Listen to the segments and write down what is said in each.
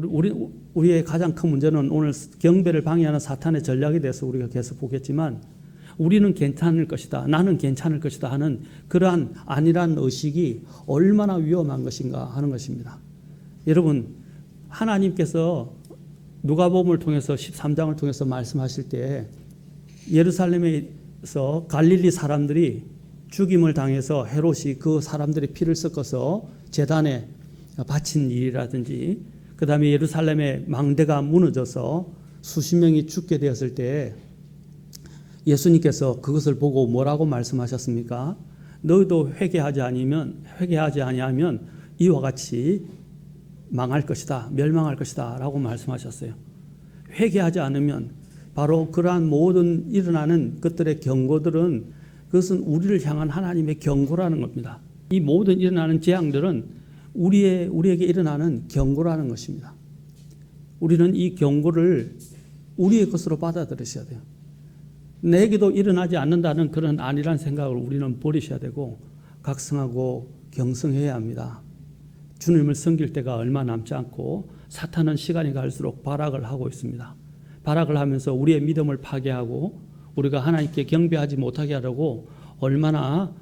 우리의 가장 큰 문제는 오늘 경배를 방해하는 사탄의 전략에 대해서 우리가 계속 보겠지만 우리는 괜찮을 것이다, 나는 괜찮을 것이다 하는 그러한 안일한 의식이 얼마나 위험한 것인가 하는 것입니다. 여러분, 하나님께서 누가복음을 통해서 13장을 통해서 말씀하실 때 예루살렘에서 갈릴리 사람들이 죽임을 당해서 헤롯이 그 사람들의 피를 섞어서 제단에 바친 일이라든지 그 다음에 예루살렘의 망대가 무너져서 수십 명이 죽게 되었을 때 예수님께서 그것을 보고 뭐라고 말씀하셨습니까? 너희도 회개하지 아니하면 이와 같이 망할 것이다, 멸망할 것이다 라고 말씀하셨어요. 회개하지 않으면 바로 그러한 모든 일어나는 것들의 경고들은 그것은 우리를 향한 하나님의 경고라는 겁니다. 이 모든 일어나는 재앙들은 우리에게 일어나는 경고라는 것입니다. 우리는 이 경고를 우리의 것으로 받아들이셔야 돼요. 내게도 일어나지 않는다는 그런 안일한 생각을 우리는 버리셔야 되고 각성하고 경성해야 합니다. 주님을 섬길 때가 얼마 남지 않고 사탄은 시간이 갈수록 발악을 하고 있습니다. 발악을 하면서 우리의 믿음을 파괴하고 우리가 하나님께 경배하지 못하게 하려고 얼마나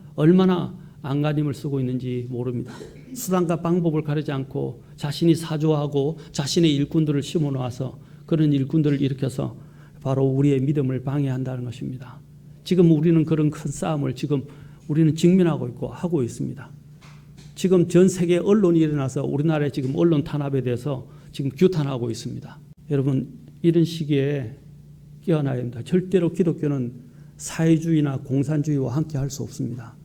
안간힘을 쓰고 있는지 모릅니다. 수단과 방법을 가리지 않고 자신이 사조하고 자신의 일꾼들을 심어놓아서 그런 일꾼들을 일으켜서 바로 우리의 믿음을 방해한다는 것입니다. 지금 우리는 그런 큰 싸움을 지금 우리는 직면하고 있고 하고 있습니다. 지금 전 세계 언론이 일어나서 우리나라의 지금 언론 탄압에 대해서 지금 규탄하고 있습니다. 여러분, 이런 시기에 깨어나야 합니다. 절대로 기독교는 사회주의나 공산주의와 함께 할 수 없습니다.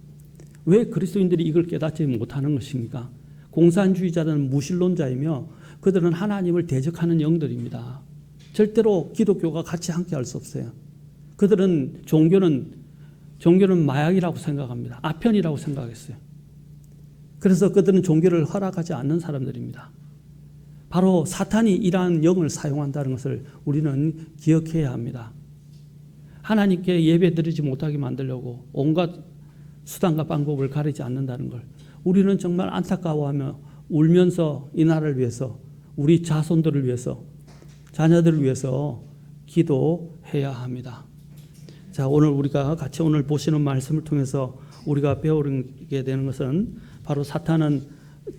왜 그리스도인들이 이걸 깨닫지 못하는 것입니까? 공산주의자들은 무신론자이며 그들은 하나님을 대적하는 영들입니다. 절대로 기독교가 같이 함께 할 수 없어요. 그들은 종교는 마약이라고 생각합니다. 아편이라고 생각했어요. 그래서 그들은 종교를 허락하지 않는 사람들입니다. 바로 사탄이 이러한 영을 사용한다는 것을 우리는 기억해야 합니다. 하나님께 예배드리지 못하게 만들려고 온갖 수단과 방법을 가리지 않는다는 걸 우리는 정말 안타까워하며 울면서 이 나라를 위해서 우리 자손들을 위해서 자녀들을 위해서 기도해야 합니다. 자, 오늘 우리가 같이 오늘 보시는 말씀을 통해서 우리가 배우게 되는 것은 바로 사탄은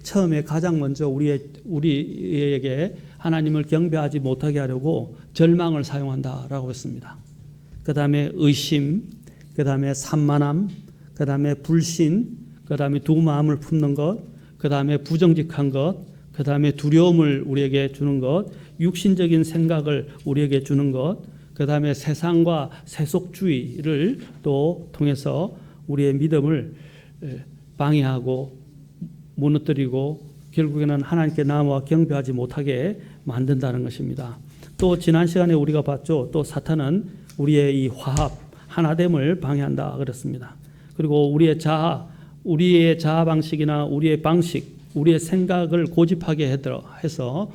처음에 가장 먼저 우리에게 하나님을 경배하지 못하게 하려고 절망을 사용한다라고 했습니다. 그 다음에 의심, 그 다음에 산만함, 그 다음에 불신, 그 다음에 두 마음을 품는 것, 그 다음에 부정직한 것, 그 다음에 두려움을 우리에게 주는 것, 육신적인 생각을 우리에게 주는 것, 그 다음에 세상과 세속주의를 또 통해서 우리의 믿음을 방해하고 무너뜨리고 결국에는 하나님께 나아와 경배하지 못하게 만든다는 것입니다. 또 지난 시간에 우리가 봤죠. 또 사탄은 우리의 이 화합, 하나됨을 방해한다 그랬습니다. 그리고 우리의 자아 방식이나 우리의 방식, 우리의 생각을 고집하게 해서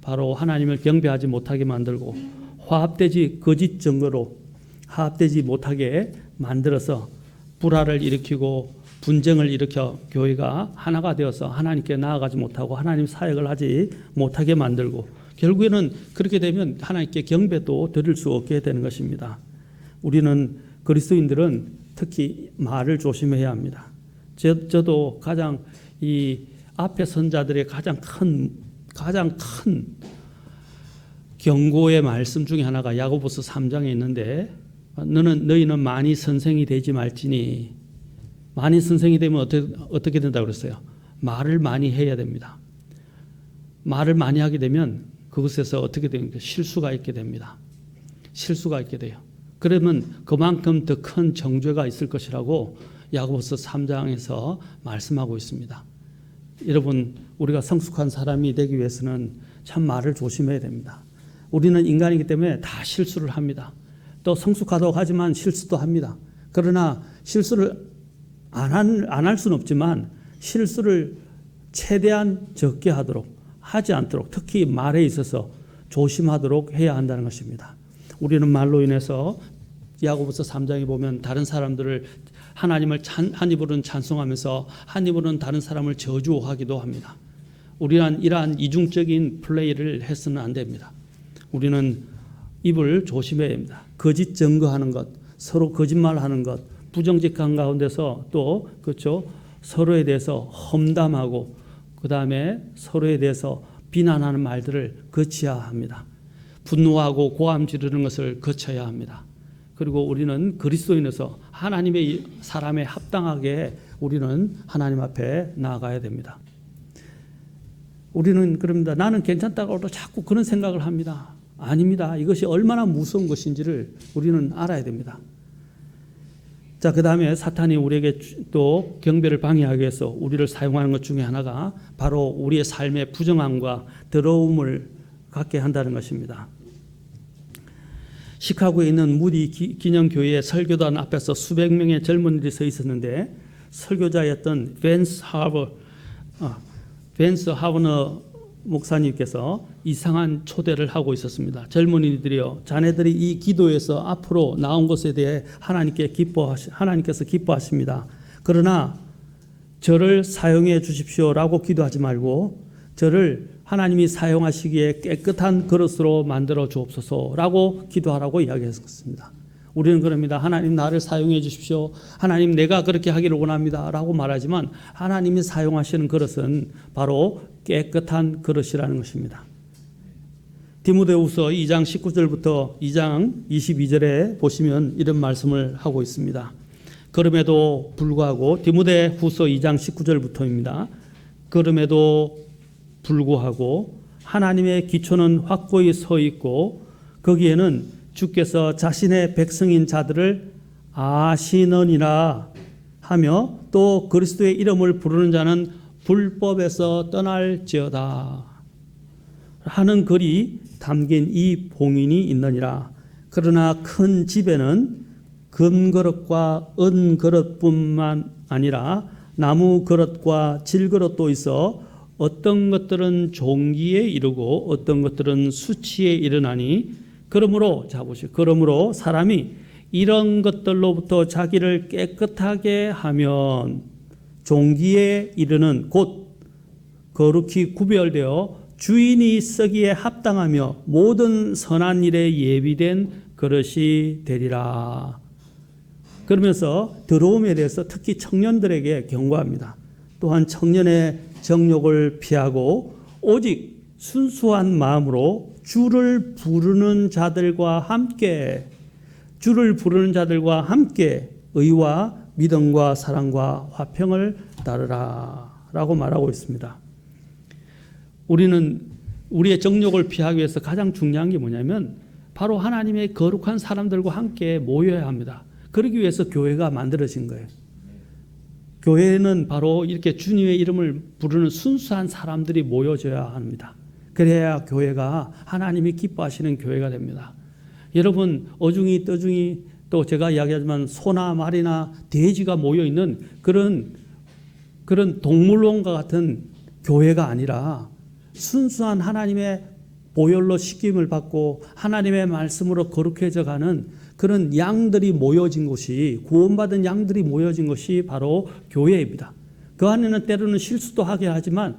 바로 하나님을 경배하지 못하게 만들고 화합되지 거짓 증거로 화합되지 못하게 만들어서 불화를 일으키고 분쟁을 일으켜 교회가 하나가 되어서 하나님께 나아가지 못하고 하나님 사역을 하지 못하게 만들고 결국에는 그렇게 되면 하나님께 경배도 드릴 수 없게 되는 것입니다. 우리는 그리스도인들은 특히 말을 조심해야 합니다. 저도 가장 이 앞에 선자들의 가장 큰 경고의 말씀 중에 하나가 야고보서 3장에 있는데 너희는 많이 선생이 되지 말지니 많이 선생이 되면 어떻게 된다고 그랬어요? 말을 많이 해야 됩니다. 말을 많이 하게 되면 그것에서 어떻게 됩니까? 실수가 있게 됩니다. 실수가 있게 돼요. 그러면 그만큼 더 큰 정죄가 있을 것이라고 야고보서 3장에서 말씀하고 있습니다. 여러분, 우리가 성숙한 사람이 되기 위해서는 참 말을 조심해야 됩니다. 우리는 인간이기 때문에 다 실수를 합니다. 또 성숙하다고 하지만 실수도 합니다. 그러나 실수를 안 할 수는 없지만 실수를 최대한 적게 하지 않도록 특히 말에 있어서 조심하도록 해야 한다는 것입니다. 우리는 말로 인해서 야고보서 3장에 보면 다른 사람들을 하나님을 한 입으로는 찬송하면서 한 입으로는 다른 사람을 저주하기도 합니다. 우리는 이러한 이중적인 플레이를 해서는 안 됩니다. 우리는 입을 조심해야 합니다. 거짓 증거하는 것, 서로 거짓말하는 것, 부정직한 가운데서 또 그렇죠, 서로에 대해서 험담하고 그 다음에 서로에 대해서 비난하는 말들을 거쳐야 합니다. 분노하고 고함 지르는 것을 거쳐야 합니다. 그리고 우리는 그리스도인에서 하나님의 사람에 합당하게 우리는 하나님 앞에 나아가야 됩니다. 우리는 그럽니다. 나는 괜찮다고 자꾸 그런 생각을 합니다. 아닙니다. 이것이 얼마나 무서운 것인지를 우리는 알아야 됩니다. 자, 그 다음에 사탄이 우리에게 또 경배를 방해하기 위해서 우리를 사용하는 것 중에 하나가 바로 우리의 삶의 부정함과 더러움을 갖게 한다는 것입니다. 시카고에 있는 무디 기념교회의 설교단 앞에서 수백 명의 젊은이들이 서 있었는데 설교자였던 벤스 하버너 목사님께서 이상한 초대를 하고 있었습니다. 젊은이들이요, 자네들이 이 기도에서 앞으로 나온 것에 대해 하나님께서 기뻐하십니다. 그러나 저를 사용해 주십시오라고 기도하지 말고 저를 하나님이 사용하시기에 깨끗한 그릇으로 만들어 주옵소서라고 기도하라고 이야기했습니다. 우리는 그럽니다. 하나님 나를 사용해 주십시오. 하나님 내가 그렇게 하기를 원합니다. 라고 말하지만 하나님이 사용하시는 그릇은 바로 깨끗한 그릇이라는 것입니다. 디모데후서 2장 19절부터 2장 22절에 보시면 이런 말씀을 하고 있습니다. 그럼에도 불구하고 디모데후서 2장 19절부터입니다. 그럼에도 불구하고 하나님의 기초는 확고히 서 있고 거기에는 주께서 자신의 백성인 자들을 아시느니라 하며 또 그리스도의 이름을 부르는 자는 불법에서 떠날지어다 하는 글이 담긴 이 봉인이 있느니라. 그러나 큰 집에는 금그릇과 은그릇뿐만 아니라 나무 그릇과 질그릇도 있어 어떤 것들은 종기에 이르고 어떤 것들은 수치에 이르나니 그러므로 그러므로 사람이 이런 것들로부터 자기를 깨끗하게 하면 종기에 이르는 곧 거룩히 구별되어 주인이 쓰기에 합당하며 모든 선한 일에 예비된 그릇이 되리라. 그러면서 더러움에 대해서 특히 청년들에게 경고합니다. 또한 청년의 정욕을 피하고 오직 순수한 마음으로 주를 부르는 자들과 함께 의와 믿음과 사랑과 화평을 따르라 라고 말하고 있습니다. 우리는 우리의 정욕을 피하기 위해서 가장 중요한 게 뭐냐면 바로 하나님의 거룩한 사람들과 함께 모여야 합니다. 그러기 위해서 교회가 만들어진 거예요. 교회는 바로 이렇게 주님의 이름을 부르는 순수한 사람들이 모여져야 합니다. 그래야 교회가 하나님이 기뻐하시는 교회가 됩니다. 여러분 어중이 떠중이 또 제가 이야기하지만 소나 말이나 돼지가 모여있는 그런 동물원과 같은 교회가 아니라 순수한 하나님의 보혈로 씻김을 받고 하나님의 말씀으로 거룩해져 가는 그런 양들이 모여진 곳이, 구원받은 양들이 모여진 것이 바로 교회입니다. 그 안에는 때로는 실수도 하게 하지만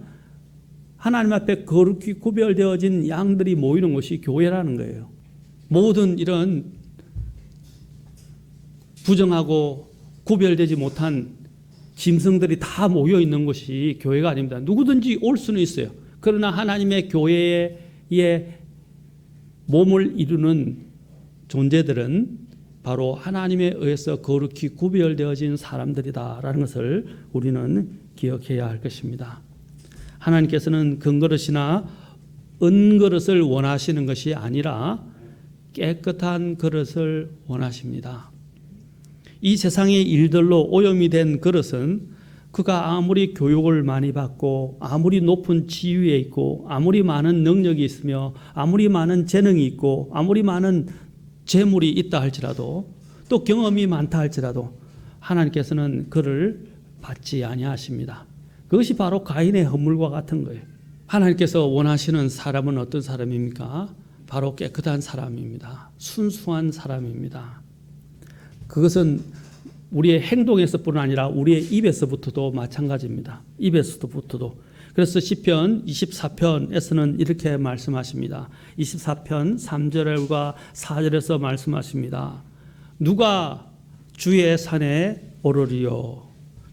하나님 앞에 거룩히 구별되어진 양들이 모이는 것이 교회라는 거예요. 모든 이런 부정하고 구별되지 못한 짐승들이 다 모여 있는 것이 교회가 아닙니다. 누구든지 올 수는 있어요. 그러나 하나님의 교회의 몸을 이루는 존재들은 바로 하나님에 의해서 거룩히 구별되어진 사람들이다라는 것을 우리는 기억해야 할 것입니다. 하나님께서는 금그릇이나 은그릇을 원하시는 것이 아니라 깨끗한 그릇을 원하십니다. 이 세상의 일들로 오염이 된 그릇은 그가 아무리 교육을 많이 받고 아무리 높은 지위에 있고 아무리 많은 능력이 있으며 아무리 많은 재능이 있고 아무리 많은 재물이 있다 할지라도 또 경험이 많다 할지라도 하나님께서는 그를 받지 아니하십니다. 그것이 바로 가인의 허물과 같은 거예요. 하나님께서 원하시는 사람은 어떤 사람입니까? 바로 깨끗한 사람입니다. 순수한 사람입니다. 그것은 우리의 행동에서뿐 아니라 우리의 입에서부터도 마찬가지입니다. 입에서부터도. 그래서 시편 24편에서는 이렇게 말씀하십니다. 24편 3절과 4절에서 말씀하십니다. 누가 주의 산에 오르리요.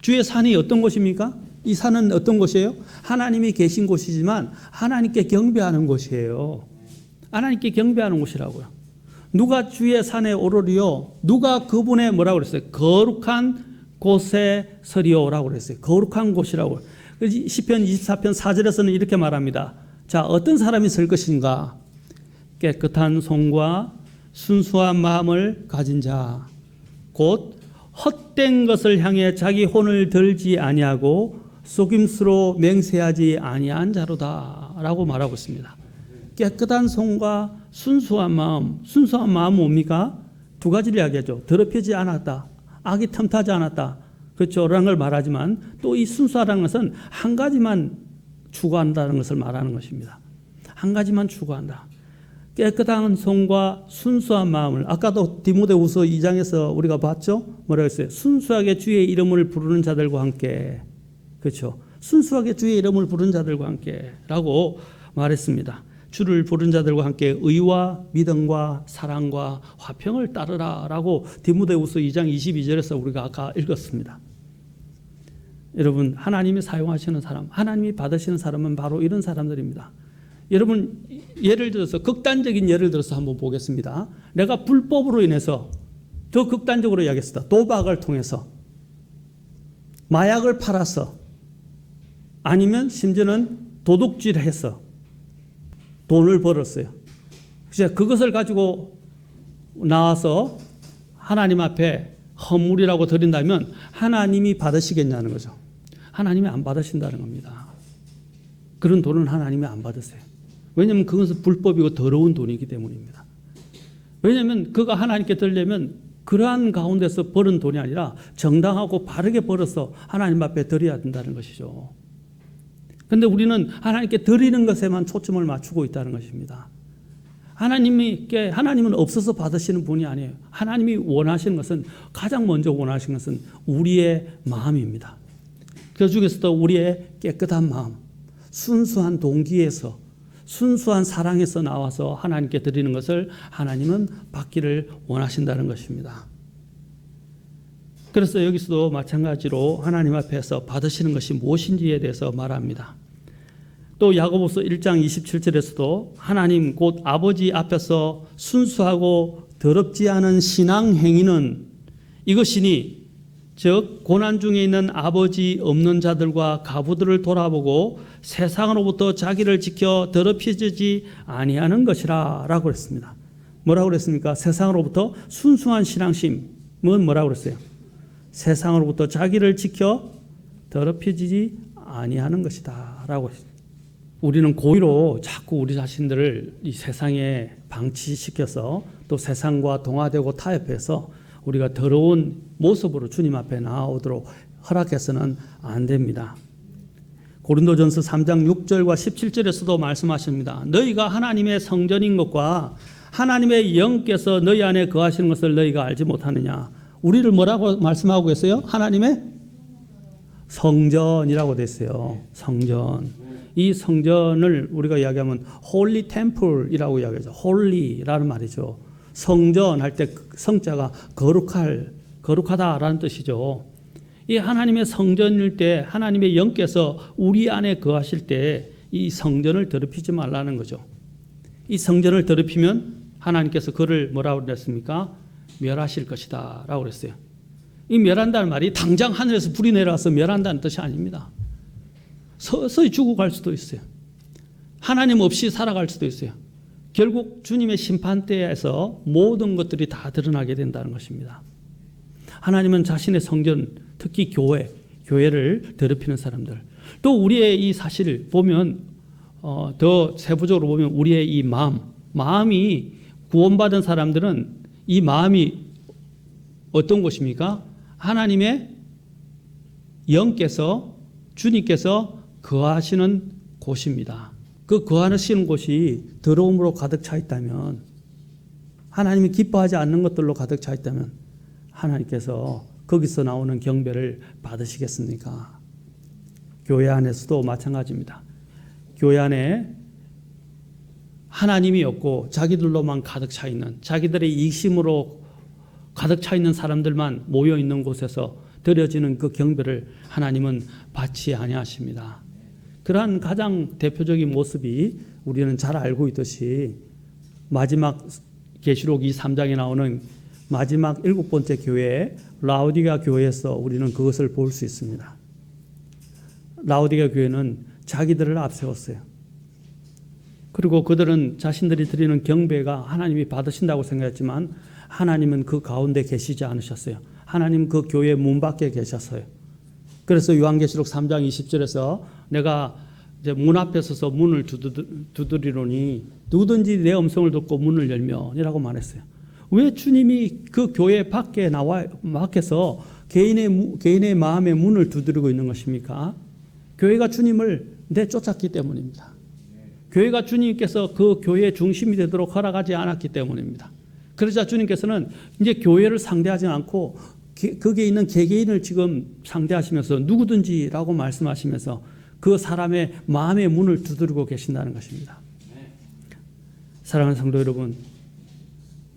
주의 산이 어떤 곳입니까? 이 산은 어떤 곳이에요? 하나님이 계신 곳이지만 하나님께 경배하는 곳이에요. 하나님께 경배하는 곳이라고요. 누가 주의 산에 오르리요. 누가 그분의 뭐라고 그랬어요? 거룩한 곳에 서리오라고 그랬어요. 거룩한 곳이라고. 시편 24편 4절에서는 이렇게 말합니다. 자, 어떤 사람이 설 것인가? 깨끗한 손과 순수한 마음을 가진 자, 곧 헛된 것을 향해 자기 혼을 들지 아니하고 속임수로 맹세하지 아니한 자로다라고 말하고 있습니다. 깨끗한 손과 순수한 마음. 순수한 마음은 뭡니까? 두 가지를 이야기하죠. 더럽히지 않았다. 악이 틈타지 않았다. 그렇죠. 라는 걸 말하지만 또 이 순수하다는 것은 한 가지만 추구한다는 것을 말하는 것입니다. 한 가지만 추구한다. 깨끗한 손과 순수한 마음을, 아까도 디모데후서 2장에서 우리가 봤죠? 뭐라고 했어요? 순수하게 주의 이름을 부르는 자들과 함께. 그렇죠. 순수하게 주의 이름을 부르는 자들과 함께 라고 말했습니다. 주를 부른 자들과 함께 의와 믿음과 사랑과 화평을 따르라 라고 디모데후서 2장 22절에서 우리가 아까 읽었습니다. 여러분, 하나님이 사용하시는 사람, 하나님이 받으시는 사람은 바로 이런 사람들입니다. 여러분, 예를 들어서 극단적인 예를 들어서 한번 보겠습니다. 내가 불법으로 인해서 더 극단적으로 이야기했습니다. 도박을 통해서 마약을 팔아서 아니면 심지어는 도둑질해서 돈을 벌었어요. 그래서 그것을 가지고 나와서 하나님 앞에 헌물이라고 드린다면 하나님이 받으시겠냐는 거죠. 하나님이 안 받으신다는 겁니다. 그런 돈은 하나님이 안 받으세요. 왜냐하면 그것은 불법이고 더러운 돈이기 때문입니다. 왜냐하면 그가 하나님께 드리려면 그러한 가운데서 버는 돈이 아니라 정당하고 바르게 벌어서 하나님 앞에 드려야 된다는 것이죠. 그런데 우리는 하나님께 드리는 것에만 초점을 맞추고 있다는 것입니다. 하나님은 없어서 받으시는 분이 아니에요. 하나님이 원하시는 것은, 가장 먼저 원하시는 것은 우리의 마음입니다. 그 중에서도 우리의 깨끗한 마음, 순수한 동기에서, 순수한 사랑에서 나와서 하나님께 드리는 것을 하나님은 받기를 원하신다는 것입니다. 그래서 여기서도 마찬가지로 하나님 앞에서 받으시는 것이 무엇인지에 대해서 말합니다. 또 야고보서 1장 27절에서도 하나님 곧 아버지 앞에서 순수하고 더럽지 않은 신앙 행위는 이것이니, 즉 고난 중에 있는 아버지 없는 자들과 가부들을 돌아보고 세상으로부터 자기를 지켜 더럽혀지지 아니하는 것이라 라고 했습니다. 뭐라고 그랬습니까? 세상으로부터 순수한 신앙심은 뭐라고 그랬어요? 세상으로부터 자기를 지켜 더럽혀지지 아니하는 것이다 라고 했습니다. 우리는 고의로 자꾸 우리 자신들을 이 세상에 방치시켜서 또 세상과 동화되고 타협해서 우리가 더러운 모습으로 주님 앞에 나오도록 허락해서는 안 됩니다. 고린도전서 3장 6절과 17절에서도 말씀하십니다. 너희가 하나님의 성전인 것과 하나님의 영께서 너희 안에 거하시는 것을 너희가 알지 못하느냐. 우리를 뭐라고 말씀하고 계세요? 하나님의 성전이라고 됐어요. 성전. 이 성전을 우리가 이야기하면 홀리 템플이라고 이야기하죠. 홀리라는 말이죠. 성전 할 때 성자가 거룩하다라는 뜻이죠. 이 하나님의 성전일 때 하나님의 영께서 우리 안에 거하실 때 이 성전을 더럽히지 말라는 거죠. 이 성전을 더럽히면 하나님께서 그를 뭐라고 그랬습니까? 멸하실 것이다 라고 그랬어요. 이 멸한다는 말이 당장 하늘에서 불이 내려와서 멸한다는 뜻이 아닙니다. 서서히 죽어갈 수도 있어요. 하나님 없이 살아갈 수도 있어요. 결국 주님의 심판대에서 모든 것들이 다 드러나게 된다는 것입니다. 하나님은 자신의 성전, 특히 교회를 더럽히는 사람들, 또 우리의 이 사실을 보면 더 세부적으로 보면 우리의 이 마음이 구원받은 사람들은 이 마음이 어떤 것입니까? 하나님의 영께서, 주님께서 거하시는 곳입니다. 그 거하시는 곳이 더러움으로 가득 차 있다면, 하나님이 기뻐하지 않는 것들로 가득 차 있다면 하나님께서 거기서 나오는 경배를 받으시겠습니까? 교회 안에서도 마찬가지입니다. 교회 안에 하나님이 없고 자기들로만 가득 차 있는, 자기들의 이익심으로 가득 차 있는 사람들만 모여 있는 곳에서 드려지는 그 경배를 하나님은 받지 아니하십니다. 그러한 가장 대표적인 모습이 우리는 잘 알고 있듯이 마지막 계시록 3장에 나오는 마지막 7번째 교회 라오디게아 교회에서 우리는 그것을 볼 수 있습니다. 라오디게아 교회는 자기들을 앞세웠어요. 그리고 그들은 자신들이 드리는 경배가 하나님이 받으신다고 생각했지만 하나님은 그 가운데 계시지 않으셨어요. 하나님 그 교회 문 밖에 계셨어요. 그래서 요한계시록 3장 20절에서 내가 이제 문 앞에 서서 문을 두드리노니 누구든지 내 음성을 듣고 문을 열면이라고 말했어요. 왜 주님이 그 교회 밖에 밖에서 개인의 마음의 문을 두드리고 있는 것입니까? 교회가 주님을 내쫓았기 때문입니다. 교회가 주님께서 그 교회의 중심이 되도록 허락하지 않았기 때문입니다. 그러자 주님께서는 이제 교회를 상대하지 않고 거기에 있는 개개인을 지금 상대하시면서 누구든지라고 말씀하시면서 그 사람의 마음의 문을 두드리고 계신다는 것입니다. 사랑하는 성도 여러분,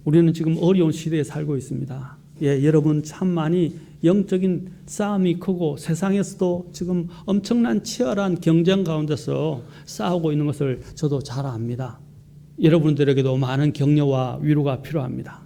우리는 지금 어려운 시대에 살고 있습니다. 예, 여러분 참 많이 영적인 싸움이 크고 세상에서도 지금 엄청난 치열한 경쟁 가운데서 싸우고 있는 것을 저도 잘 압니다. 여러분들에게도 많은 격려와 위로가 필요합니다.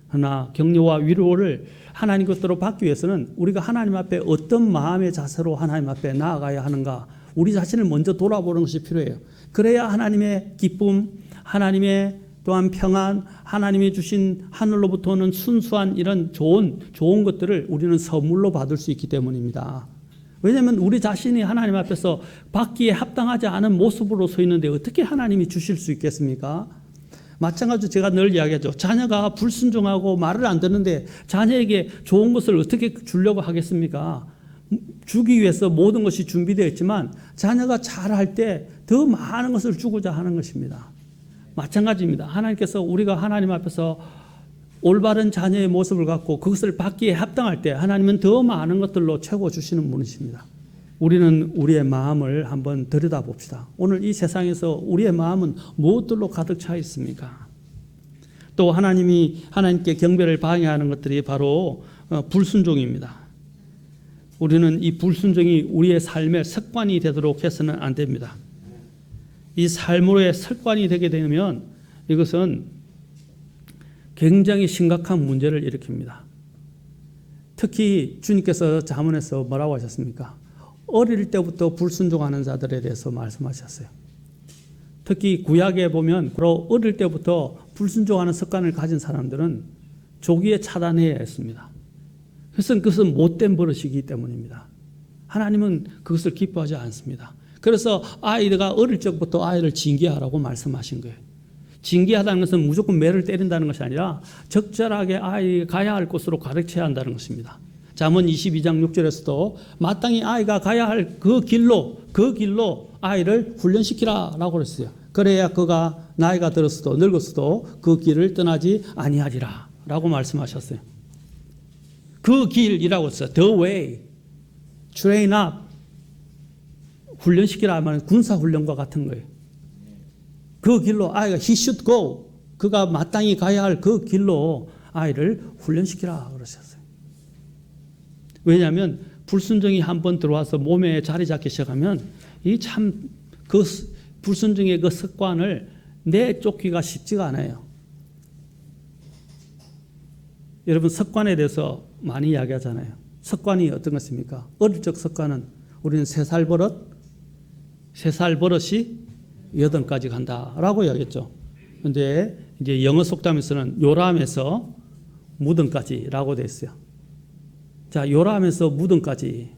그러나 격려와 위로를 하나님 것으로 받기 위해서는 우리가 하나님 앞에 어떤 마음의 자세로 하나님 앞에 나아가야 하는가, 우리 자신을 먼저 돌아보는 것이 필요해요. 그래야 하나님의 기쁨, 하나님의 또한 평안, 하나님이 주신 하늘로부터 오는 순수한 이런 좋은 것들을 우리는 선물로 받을 수 있기 때문입니다. 왜냐하면 우리 자신이 하나님 앞에서 받기에 합당하지 않은 모습으로 서 있는데 어떻게 하나님이 주실 수 있겠습니까? 마찬가지로 제가 늘 이야기하죠. 자녀가 불순종하고 말을 안 듣는데 자녀에게 좋은 것을 어떻게 주려고 하겠습니까? 주기 위해서 모든 것이 준비되어 있지만 자녀가 잘할 때 더 많은 것을 주고자 하는 것입니다. 마찬가지입니다. 하나님께서 우리가 하나님 앞에서 올바른 자녀의 모습을 갖고 그것을 받기에 합당할 때 하나님은 더 많은 것들로 채워 주시는 분이십니다. 우리는 우리의 마음을 한번 들여다봅시다. 오늘 이 세상에서 우리의 마음은 무엇들로 가득 차 있습니까? 또 하나님께 경배를 방해하는 것들이 바로 불순종입니다. 우리는 이 불순종이 우리의 삶의 습관이 되도록 해서는 안 됩니다. 이 삶으로의 습관이 되게 되면 이것은 굉장히 심각한 문제를 일으킵니다. 특히 주님께서 잠언에서 뭐라고 하셨습니까? 어릴 때부터 불순종하는 자들에 대해서 말씀하셨어요. 특히 구약에 보면 어릴 때부터 불순종하는 습관을 가진 사람들은 조기에 차단해야 했습니다. 그것은 못된 버릇이기 때문입니다. 하나님은 그것을 기뻐하지 않습니다. 그래서 아이가 어릴 적부터 아이를 징계하라고 말씀하신 거예요. 징계하다는 것은 무조건 매를 때린다는 것이 아니라 적절하게 아이가 가야 할 곳으로 가르쳐야 한다는 것입니다. 잠언 22장 6절에서도 마땅히 아이가 가야 할 그 길로 아이를 훈련시키라라고 그랬어요. 그래야 그가 나이가 들었어도 늙었어도 그 길을 떠나지 아니하리라라고 말씀하셨어요. 그 길이라고 했어요. The way, train up. 훈련시키라 하면 군사훈련과 같은 거예요. 그 길로 아이가 he should go. 그가 마땅히 가야 할 그 길로 아이를 훈련시키라 그러셨어요. 왜냐하면 불순종이 한번 들어와서 몸에 자리 잡기 시작하면 그 불순종의 그 습관을 내쫓기가 쉽지가 않아요. 여러분 습관에 대해서 많이 이야기하잖아요. 습관이 어떤 것입니까? 어릴 적 습관은 우리는 3살 버릇이 8까지 간다라고 이야기했죠. 그런데 이제 영어 속담에서는 요람에서 무덤까지라고 되어 있어요. 자, 요람에서 무덤까지라고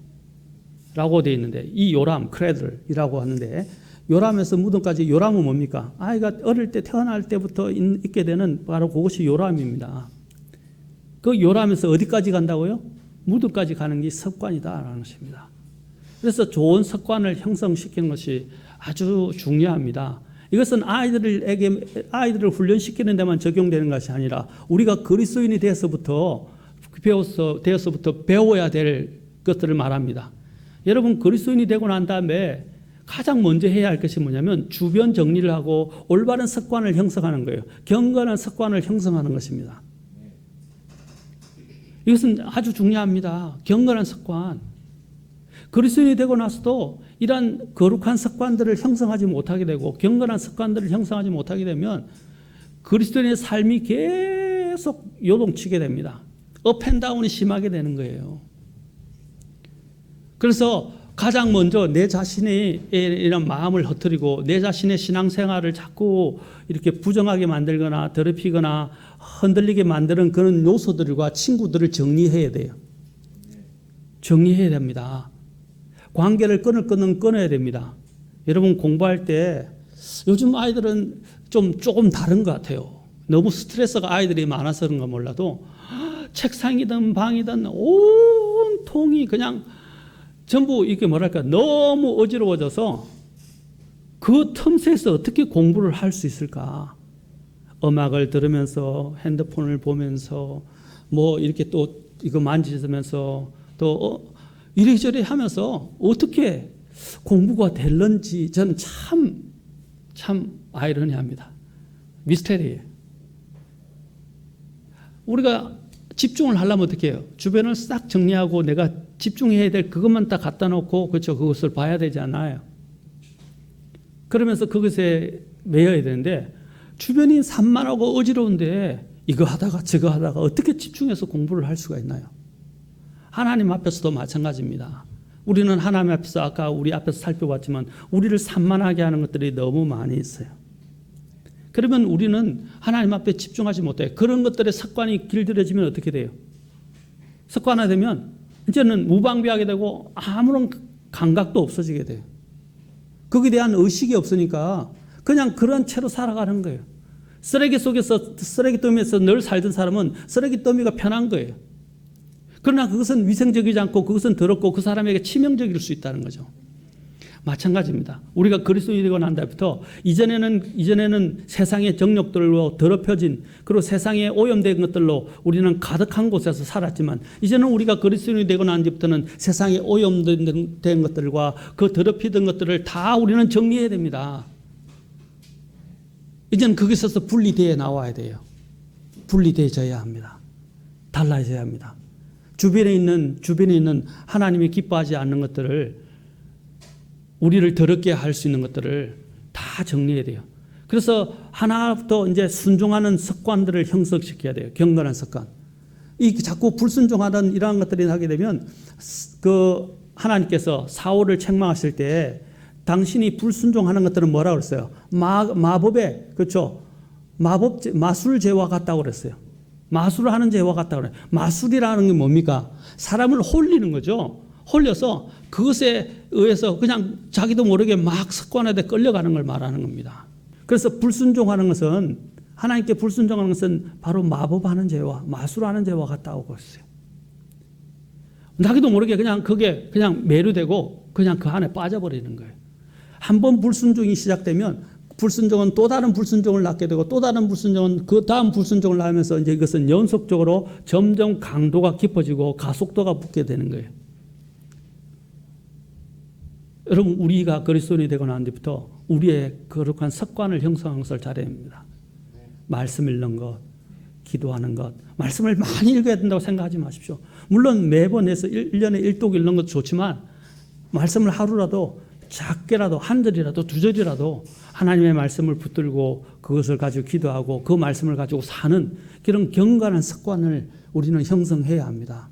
되어 있는데 이 요람, 크레들이라고 하는데 요람에서 무덤까지, 요람은 뭡니까? 아이가 어릴 때 태어날 때부터 있게 되는 바로 그것이 요람입니다. 그 요람에서 어디까지 간다고요? 무덤까지 가는 게 습관이다라는 것입니다. 그래서 좋은 습관을 형성시키는 것이 아주 중요합니다. 이것은 아이들을 훈련시키는 데만 적용되는 것이 아니라 우리가 그리스도인이 되어서부터 배워야 될 것들을 말합니다. 여러분 그리스도인이 되고 난 다음에 가장 먼저 해야 할 것이 뭐냐면 주변 정리를 하고 올바른 습관을 형성하는 거예요. 경건한 습관을 형성하는 것입니다. 이것은 아주 중요합니다. 경건한 습관. 그리스도인이 되고 나서도 이러한 거룩한 습관들을 형성하지 못하게 되고 경건한 습관들을 형성하지 못하게 되면 그리스도인의 삶이 계속 요동치게 됩니다. 업앤다운이 심하게 되는 거예요. 그래서 가장 먼저 내 자신의 이런 마음을 흐트리고 내 자신의 신앙생활을 자꾸 이렇게 부정하게 만들거나 더럽히거나 흔들리게 만드는 그런 요소들과 친구들을 정리해야 돼요. 정리해야 됩니다. 관계를 끊을 거는 끊어야 됩니다. 여러분 공부할 때 요즘 아이들은 조금 다른 것 같아요. 너무 스트레스가 아이들이 많아서 그런가 몰라도 책상이든 방이든 온 통이 그냥 전부 이렇게 뭐랄까 너무 어지러워져서 그 틈새에서 어떻게 공부를 할 수 있을까? 음악을 들으면서 핸드폰을 보면서 뭐 이렇게 또 이거 만지면서 또 이리저리 하면서 어떻게 공부가 될런지 저는 참 아이러니합니다. 미스테리예요. 우리가 집중을 하려면 어떻게 해요? 주변을 싹 정리하고 내가 집중해야 될 그것만 딱 갖다 놓고 그렇죠. 그것을 봐야 되지 않아요? 그러면서 그것에 매여야 되는데 주변이 산만하고 어지러운데 이거 하다가 저거 하다가 어떻게 집중해서 공부를 할 수가 있나요? 하나님 앞에서도 마찬가지입니다. 우리는 하나님 앞에서 아까 우리 앞에서 살펴봤지만 우리를 산만하게 하는 것들이 너무 많이 있어요. 그러면 우리는 하나님 앞에 집중하지 못해요. 그런 것들의 습관이 길들여지면 어떻게 돼요? 습관화되면 이제는 무방비하게 되고 아무런 감각도 없어지게 돼요. 거기에 대한 의식이 없으니까 그냥 그런 채로 살아가는 거예요. 쓰레기더미에서 늘 살던 사람은 쓰레기더미가 편한 거예요. 그러나 그것은 위생적이지 않고 그것은 더럽고 그 사람에게 치명적일 수 있다는 거죠. 마찬가지입니다. 우리가 그리스도인이 되고 난 다음부터 이전에는 세상의 정욕들로 더럽혀진 그리고 세상에 오염된 것들로 우리는 가득한 곳에서 살았지만 이제는 우리가 그리스도인이 되고 난 뒤부터는 세상에 오염된 것들과 그 더럽히던 것들을 다 우리는 정리해야 됩니다. 이제는 거기서 분리되어 나와야 돼요. 분리되어져야 합니다. 달라져야 합니다. 주변에 있는 하나님이 기뻐하지 않는 것들을 우리를 더럽게 할 수 있는 것들을 다 정리해야 돼요. 그래서 하나부터 이제 순종하는 습관들을 형성시켜야 돼요. 경건한 습관. 이 자꾸 불순종하는 이러한 것들이 하게 되면 그 하나님께서 사울을 책망하실 때 당신이 불순종하는 것들은 뭐라고 그랬어요? 마법에 그렇죠. 마술 죄와 같다고 그랬어요. 마술을 하는 죄와 같다고 그래요. 마술이라는 게 뭡니까? 사람을 홀리는 거죠. 홀려서 그것에 의해서 그냥 자기도 모르게 막 습관화돼 끌려가는 걸 말하는 겁니다. 그래서 불순종하는 것은 하나님께 불순종하는 것은 바로 마법하는 죄와 마술하는 죄와 같다고 했어요. 자기도 모르게 그냥 그게 그냥 매료되고 그냥 그 안에 빠져버리는 거예요. 한번 불순종이 시작되면 불순종은 또 다른 불순종을 낳게 되고 또 다른 불순종은 그 다음 불순종을 낳으면서 이제 이것은 연속적으로 점점 강도가 깊어지고 가속도가 붙게 되는 거예요. 여러분 우리가 그리스도인이 되고 난 뒤부터 우리의 거룩한 습관을 형성하는 것을 잘해야 합니다. 말씀 읽는 것, 기도하는 것, 말씀을 많이 읽어야 된다고 생각하지 마십시오. 물론 매번 해서 1년에 1독 읽는 것도 좋지만 말씀을 하루라도 작게라도 한 절이라도 두 절이라도 하나님의 말씀을 붙들고 그것을 가지고 기도하고 그 말씀을 가지고 사는 그런 경건한 습관을 우리는 형성해야 합니다.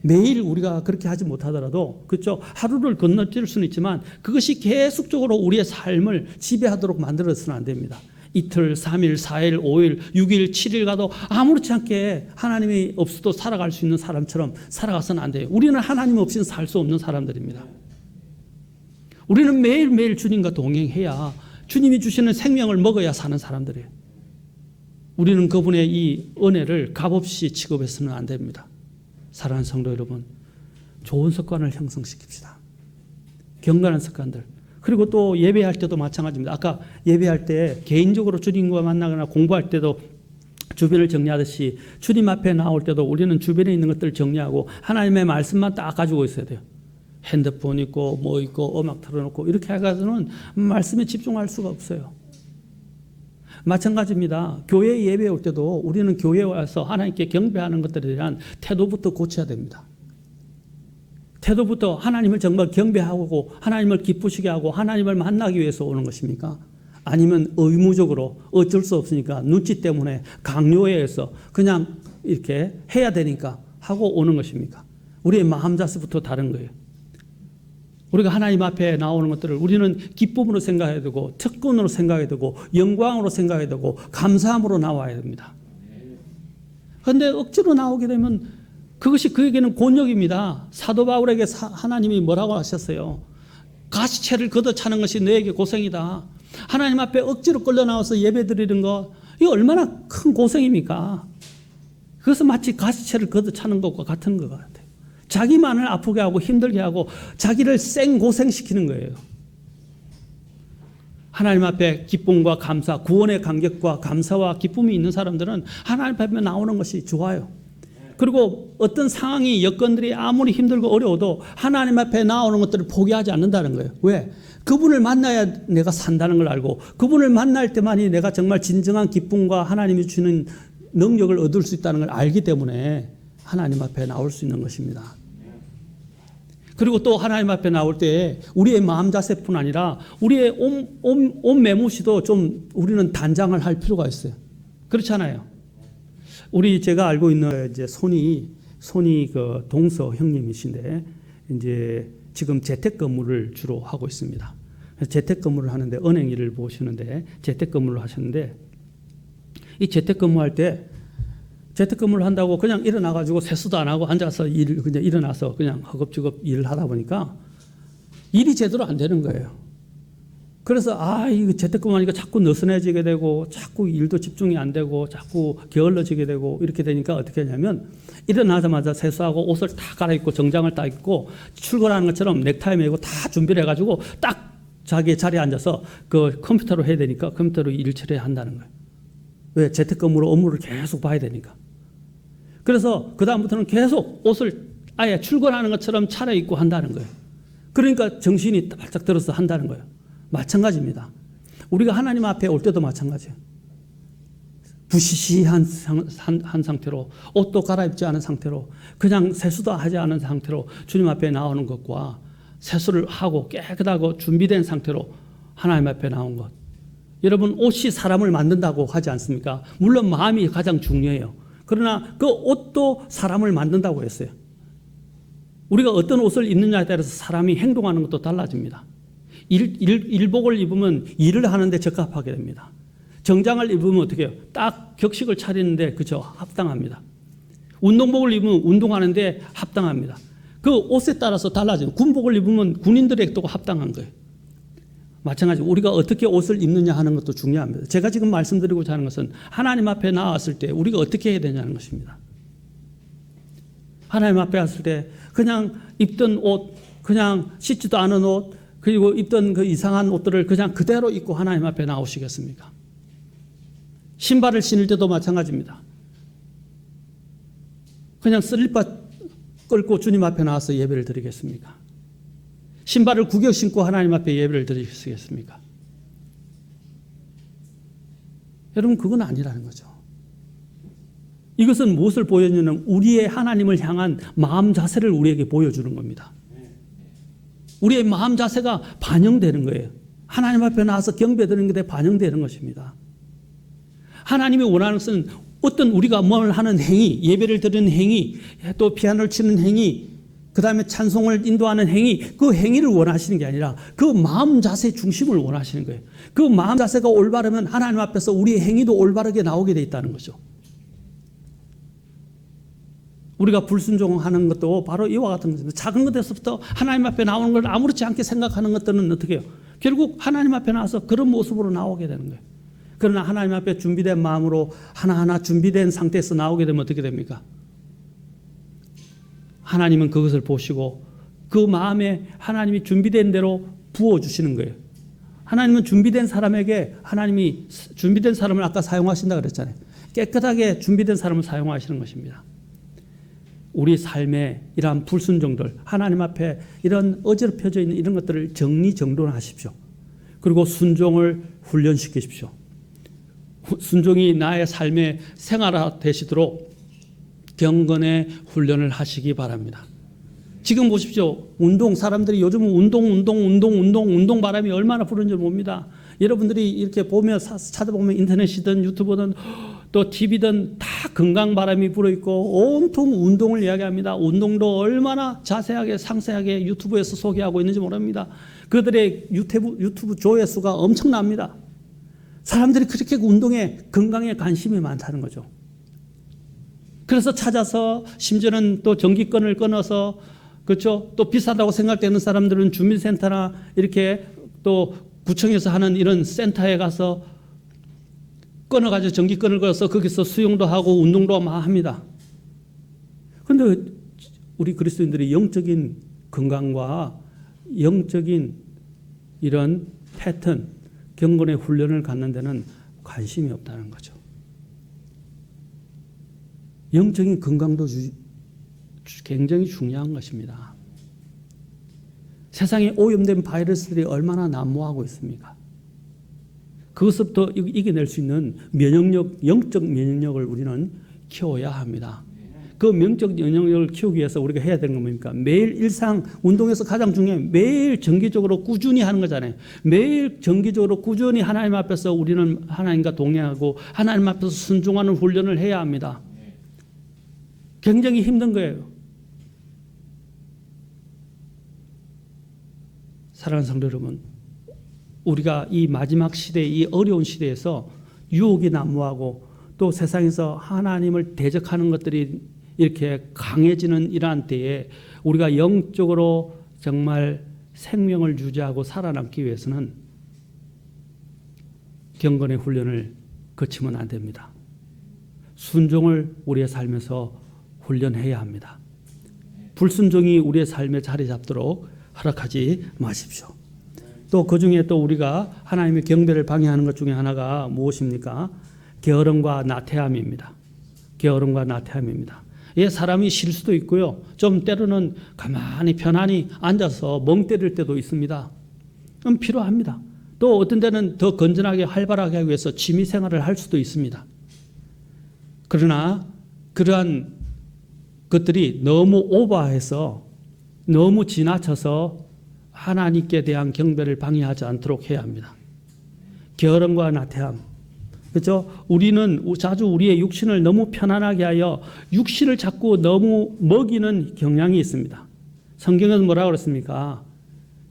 매일 우리가 그렇게 하지 못하더라도 그렇죠. 하루를 건너뛸 수는 있지만 그것이 계속적으로 우리의 삶을 지배하도록 만들어서는 안 됩니다. 이틀, 3일, 4일, 5일, 6일, 7일 가도 아무렇지 않게 하나님이 없어도 살아갈 수 있는 사람처럼 살아가서는 안 돼요. 우리는 하나님 없이는 살 수 없는 사람들입니다. 우리는 매일매일 주님과 동행해야 주님이 주시는 생명을 먹어야 사는 사람들이에요. 우리는 그분의 이 은혜를 값없이 취급해서는 안 됩니다. 사랑하는 성도 여러분, 좋은 습관을 형성시킵시다. 경건한 습관들. 그리고 또 예배할 때도 마찬가지입니다. 아까 예배할 때 개인적으로 주님과 만나거나 공부할 때도 주변을 정리하듯이 주님 앞에 나올 때도 우리는 주변에 있는 것들을 정리하고 하나님의 말씀만 딱 가지고 있어야 돼요. 핸드폰 있고 뭐 있고 음악 틀어놓고 이렇게 해가지고는 말씀에 집중할 수가 없어요. 마찬가지입니다. 교회 예배 올 때도 우리는 교회에 와서 하나님께 경배하는 것들에 대한 태도부터 고쳐야 됩니다. 태도부터 하나님을 정말 경배하고 하나님을 기쁘시게 하고 하나님을 만나기 위해서 오는 것입니까? 아니면 의무적으로 어쩔 수 없으니까 눈치 때문에 강요에 의해서 그냥 이렇게 해야 되니까 하고 오는 것입니까? 우리의 마음 자세부터 다른 거예요. 우리가 하나님 앞에 나오는 것들을 우리는 기쁨으로 생각해야 되고 특권으로 생각해야 되고 영광으로 생각해야 되고 감사함으로 나와야 됩니다. 그런데 억지로 나오게 되면 그것이 그에게는 곤욕입니다. 사도 바울에게 하나님이 뭐라고 하셨어요? 가시채를 걷어차는 것이 너에게 고생이다. 하나님 앞에 억지로 끌려 나와서 예배 드리는 거 이거 얼마나 큰 고생입니까? 그것은 마치 가시채를 걷어차는 것과 같은 것 같아요. 자기만을 아프게 하고 힘들게 하고 자기를 생고생시키는 거예요. 하나님 앞에 기쁨과 감사, 구원의 감격과 감사와 기쁨이 있는 사람들은 하나님 앞에 나오는 것이 좋아요. 그리고 어떤 상황이 여건들이 아무리 힘들고 어려워도 하나님 앞에 나오는 것들을 포기하지 않는다는 거예요. 왜? 그분을 만나야 내가 산다는 걸 알고 그분을 만날 때만이 내가 정말 진정한 기쁨과 하나님이 주는 능력을 얻을 수 있다는 걸 알기 때문에 하나님 앞에 나올 수 있는 것입니다. 그리고 또 하나님 앞에 나올 때 우리의 마음 자세뿐 아니라 우리의 온 매무시도 좀 우리는 단장을 할 필요가 있어요. 그렇잖아요. 제가 알고 있는 이제 손이 그 동서 형님이신데 이제 지금 재택근무를 주로 하고 있습니다. 재택근무를 하는데 은행 일을 보시는데 재택근무를 하셨는데 이 재택근무할 때 재택근무를 한다고 그냥 일어나가지고 세수도 안 하고 앉아서 그냥 일어나서 그냥 허겁지겁 일을 하다 보니까 일이 제대로 안 되는 거예요. 그래서 이거 재택근무하니까 자꾸 느슨해지게 되고 자꾸 일도 집중이 안 되고 자꾸 게을러지게 되고 이렇게 되니까 어떻게 하냐면 일어나자마자 세수하고 옷을 다 갈아입고 정장을 딱 입고 출근하는 것처럼 넥타이 메고 다 준비를 해가지고 딱 자기 자리에 앉아서 그 컴퓨터로 해야 되니까 컴퓨터로 일 처리해야 한다는 거예요. 왜? 재택근무로 업무를 계속 봐야 되니까. 그래서 그다음부터는 계속 옷을 아예 출근하는 것처럼 차려입고 한다는 거예요. 그러니까 정신이 바짝 들어서 한다는 거예요. 마찬가지입니다. 우리가 하나님 앞에 올 때도 마찬가지예요. 부시시한 상태로 옷도 갈아입지 않은 상태로 그냥 세수도 하지 않은 상태로 주님 앞에 나오는 것과 세수를 하고 깨끗하고 준비된 상태로 하나님 앞에 나온 것. 여러분 옷이 사람을 만든다고 하지 않습니까? 물론 마음이 가장 중요해요. 그러나 그 옷도 사람을 만든다고 했어요. 우리가 어떤 옷을 입느냐에 따라서 사람이 행동하는 것도 달라집니다. 일복을 입으면 일을 하는데 적합하게 됩니다. 정장을 입으면 어떻게 해요? 딱 격식을 차리는데 그죠? 합당합니다. 운동복을 입으면 운동하는데 합당합니다. 그 옷에 따라서 달라져요. 군복을 입으면 군인들에게도 합당한 거예요. 마찬가지로 우리가 어떻게 옷을 입느냐 하는 것도 중요합니다. 제가 지금 말씀드리고자 하는 것은 하나님 앞에 나왔을 때 우리가 어떻게 해야 되냐는 것입니다. 하나님 앞에 왔을 때 그냥 입던 옷, 그냥 씻지도 않은 옷, 그리고 입던 그 이상한 옷들을 그냥 그대로 입고 하나님 앞에 나오시겠습니까? 신발을 신을 때도 마찬가지입니다. 그냥 슬리퍼 끌고 주님 앞에 나와서 예배를 드리겠습니까? 신발을 구겨 신고 하나님 앞에 예배를 드리시겠습니까? 여러분 그건 아니라는 거죠. 이것은 무엇을 보여주냐면 우리의 하나님을 향한 마음 자세를 우리에게 보여주는 겁니다. 우리의 마음 자세가 반영되는 거예요. 하나님 앞에 나와서 경배드리는 것에 반영되는 것입니다. 하나님이 원하는 것은 어떤 우리가 뭘 하는 행위, 예배를 드리는 행위, 또 피아노를 치는 행위, 그 다음에 찬송을 인도하는 행위, 그 행위를 원하시는 게 아니라 그 마음 자세의 중심을 원하시는 거예요. 그 마음 자세가 올바르면 하나님 앞에서 우리의 행위도 올바르게 나오게 돼 있다는 거죠. 우리가 불순종하는 것도 바로 이와 같은 것입니다. 작은 것에서부터 하나님 앞에 나오는 걸 아무렇지 않게 생각하는 것들은 어떻게 해요? 결국 하나님 앞에 나와서 그런 모습으로 나오게 되는 거예요. 그러나 하나님 앞에 준비된 마음으로 하나하나 준비된 상태에서 나오게 되면 어떻게 됩니까? 하나님은 그것을 보시고 그 마음에 하나님이 준비된 대로 부어주시는 거예요. 하나님은 준비된 사람에게 하나님이 준비된 사람을 아까 사용하신다 그랬잖아요. 깨끗하게 준비된 사람을 사용하시는 것입니다. 우리 삶의 이러한 불순종들, 하나님 앞에 이런 어지럽혀져 있는 이런 것들을 정리정돈하십시오. 그리고 순종을 훈련시키십시오. 순종이 나의 삶의 생활화 되시도록 경건의 훈련을 하시기 바랍니다. 지금 보십시오. 사람들이 요즘은 운동 바람이 얼마나 부는지 봅니다. 여러분들이 이렇게 보면 찾아보면 인터넷이든 유튜브든 또 TV든 다 건강 바람이 불어있고 온통 운동을 이야기합니다. 운동도 얼마나 자세하게 상세하게 유튜브에서 소개하고 있는지 모릅니다. 그들의 유튜브 조회수가 엄청납니다. 사람들이 그렇게 운동에 건강에 관심이 많다는 거죠. 그래서 찾아서 심지어는 또 전기권을 끊어서 그렇죠. 또 비싸다고 생각되는 사람들은 주민센터나 이렇게 또 구청에서 하는 이런 센터에 가서 끊어가지고 전기권을 걸어서 거기서 수영도 하고 운동도 막 합니다. 그런데 우리 그리스도인들이 영적인 건강과 영적인 이런 패턴, 경건의 훈련을 갖는 데는 관심이 없다는 거죠. 영적인 건강도 굉장히 중요한 것입니다. 세상에 오염된 바이러스들이 얼마나 난무하고 있습니까? 그것부터 이겨낼 수 있는 면역력, 영적 면역력을 우리는 키워야 합니다. 그 영적 면역력을 키우기 위해서 우리가 해야 되는 건 뭡니까? 매일 일상 운동에서 가장 중요한 매일 정기적으로 꾸준히 하는 거잖아요. 매일 정기적으로 꾸준히 하나님 앞에서 우리는 하나님과 동행하고 하나님 앞에서 순종하는 훈련을 해야 합니다. 굉장히 힘든 거예요. 사랑하는 성도 여러분, 우리가 이 마지막 시대, 이 어려운 시대에서 유혹이 난무하고 또 세상에서 하나님을 대적하는 것들이 이렇게 강해지는 이러한 때에 우리가 영적으로 정말 생명을 유지하고 살아남기 위해서는 경건의 훈련을 거치면 안 됩니다. 순종을 우리의 삶에서 훈련해야 합니다. 불순종이 우리의 삶에 자리 잡도록 허락하지 마십시오. 또 그 중에 또 우리가 하나님의 경배를 방해하는 것 중에 하나가 무엇입니까? 게으름과 나태함입니다. 게으름과 나태함입니다. 예, 사람이 쉴 수도 있고요. 좀 때로는 가만히 편안히 앉아서 멍 때릴 때도 있습니다. 필요합니다. 또 어떤 때는 더 건전하게 활발하게 하기 위해서 취미 생활을 할 수도 있습니다. 그러나 그러한 것들이 너무 오버해서 너무 지나쳐서 하나님께 대한 경배를 방해하지 않도록 해야 합니다. 게으름과 나태함. 그렇죠? 우리는 자주 우리의 육신을 너무 편안하게 하여 육신을 자꾸 너무 먹이는 경향이 있습니다. 성경에는 뭐라고 그랬습니까?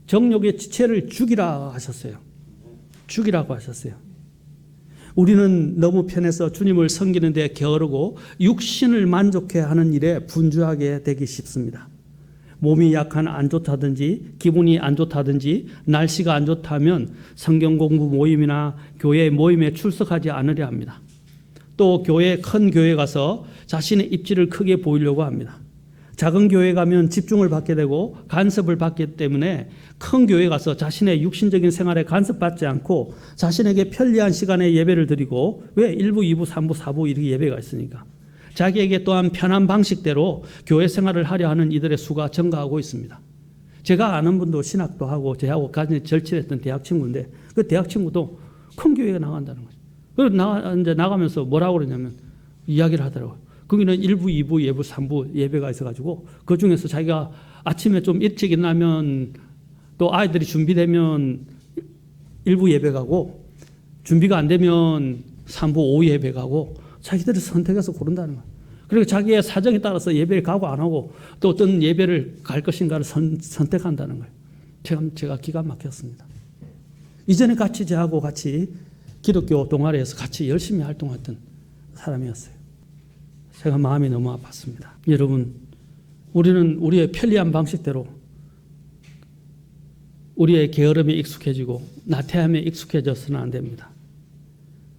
정욕의 지체를 죽이라 하셨어요. 죽이라고 하셨어요. 우리는 너무 편해서 주님을 섬기는 데 게으르고 육신을 만족해 하는 일에 분주하게 되기 쉽습니다. 몸이 약한 안 좋다든지 기분이 안 좋다든지 날씨가 안 좋다면 성경 공부 모임이나 교회 모임에 출석하지 않으려 합니다. 또 큰 교회 가서 자신의 입지를 크게 보이려고 합니다. 작은 교회 가면 집중을 받게 되고 간섭을 받기 때문에 큰 교회 가서 자신의 육신적인 생활에 간섭받지 않고 자신에게 편리한 시간에 예배를 드리고 왜 1부, 2부, 3부, 4부 이렇게 예배가 있으니까 자기에게 또한 편한 방식대로 교회 생활을 하려 하는 이들의 수가 증가하고 있습니다. 제가 아는 분도 신학도 하고 저하고 같이 절친했던 대학 친구인데 그 대학 친구도 큰 교회에 나간다는 거죠. 그래서 이제 나가면서 뭐라고 그러냐면 이야기를 하더라고요. 거기는 1부, 2부, 예부, 3부 예배가 있어가지고 그 중에서 자기가 아침에 좀 일찍 일어나면 또 아이들이 준비되면 1부 예배 가고 준비가 안 되면 3부 오후 예배 가고 자기들이 선택해서 고른다는 거예요. 그리고 자기의 사정에 따라서 예배를 가고 안 하고 또 어떤 예배를 갈 것인가를 선택한다는 거예요. 제가 기가 막혔습니다. 이전에 저하고 같이 기독교 동아리에서 같이 열심히 활동했던 사람이었어요. 제가 마음이 너무 아팠습니다. 여러분, 우리는 우리의 편리한 방식대로 우리의 게으름에 익숙해지고 나태함에 익숙해져서는 안 됩니다.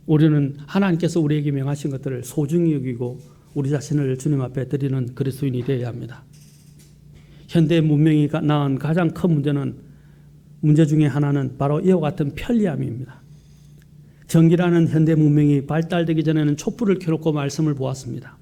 우리는 하나님께서 우리에게 명하신 것들을 소중히 여기고 우리 자신을 주님 앞에 드리는 그리스도인이 되어야 합니다. 현대 문명이 낳은 가장 큰 문제 중에 하나는 바로 이와 같은 편리함입니다. 전기라는 현대 문명이 발달되기 전에는 촛불을 켜놓고 말씀을 보았습니다.